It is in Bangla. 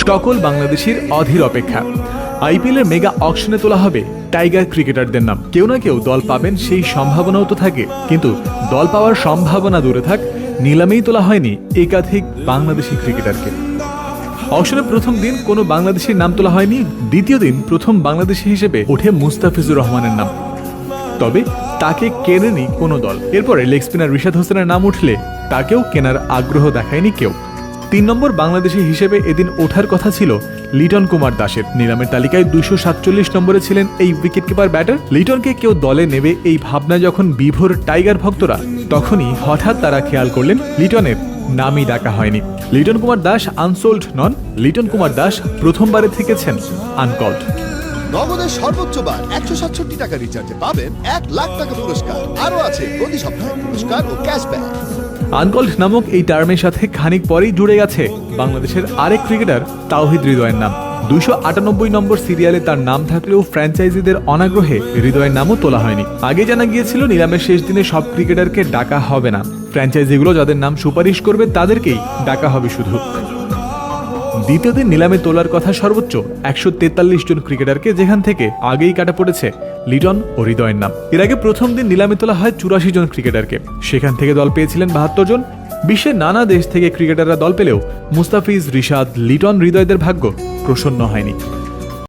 সকল বাংলাদেশের অধীর অপেক্ষা। আইপিএলের মেগা অকশনে তোলা হবে টাইগার ক্রিকেটারদের নাম। কেউ না কেউ দল পাবেন সেই সম্ভাবনাও তো থাকে, কিন্তু দল পাওয়ার সম্ভাবনা দূরে থাক, নিলামেই তোলা হয়নি একাধিক বাংলাদেশি ক্রিকেটারকে। অকশনের প্রথম দিন কোনো বাংলাদেশির নাম তোলা হয়নি। দ্বিতীয় দিন প্রথম বাংলাদেশি হিসেবে ওঠে মুস্তাফিজুর রহমানের নাম, তবে তাকে কেনেনি কোনো দল। এরপরে লেগ স্পিনার রিশাদ হোসেনের নাম উঠলে তাকেও কেনার আগ্রহ দেখায়নি কেউ। 3 নম্বর বাংলাদেশি হিসেবে এদিন ওঠার কথা ছিল লিটন কুমার দাসের। নিলামের তালিকায় 247 নম্বরে ছিলেন এই উইকেটকিপার ব্যাটার। লিটনকে কেউ দলে নেবে এই ভাবনা যখন বিভোর টাইগার ভক্তরা, তখনই হঠাৎ তারা খেয়াল করলেন লিটনের নামই ডাকা হয়নি। লিটন কুমার দাস আনসোল্ড নন, লিটন কুমার দাস প্রথমবারে থেকেছেন আনকল্ড। নগদের সর্বোচ্চ বার 167 টাকা রিচার্জে পাবেন 1 লাখ টাকা পুরস্কার। আরো আছে প্রতি সপ্তাহে পুরস্কার ও ক্যাশব্যাক। আনকল্ড নামক এই টার্মের সাথে খানিক পরেই জুড়ে গেছে বাংলাদেশের আরেক ক্রিকেটার তাওহিদ হৃদয়ের নাম। 298 নম্বর সিরিয়ালে তার নাম থাকলেও ফ্র্যাঞ্চাইজিদের অনাগ্রহে হৃদয়ের নামও তোলা হয়নি। আগে জানা গিয়েছিল নিলামের শেষ দিনে সব ক্রিকেটারকে ডাকা হবে না, ফ্র্যাঞ্চাইজিগুলো যাদের নাম সুপারিশ করবে তাদেরকেই ডাকা হবে শুধু। দ্বিতীয় দিন নিলামে তোলার কথা সর্বোচ্চ 143 জন ক্রিকেটারকে, যেখান থেকে আগেই কাটা পড়েছে লিটন ও হৃদয়ের নাম। এর আগে প্রথম দিন নিলামে তোলা হয় 84 জন ক্রিকেটারকে, সেখান থেকে দল পেয়েছিলেন 72 জন। বিশ্বের নানা দেশ থেকে ক্রিকেটাররা দল পেলেও মুস্তাফিজ, রিশাদ, লিটন, হৃদয়দের ভাগ্য প্রসন্ন হয়নি।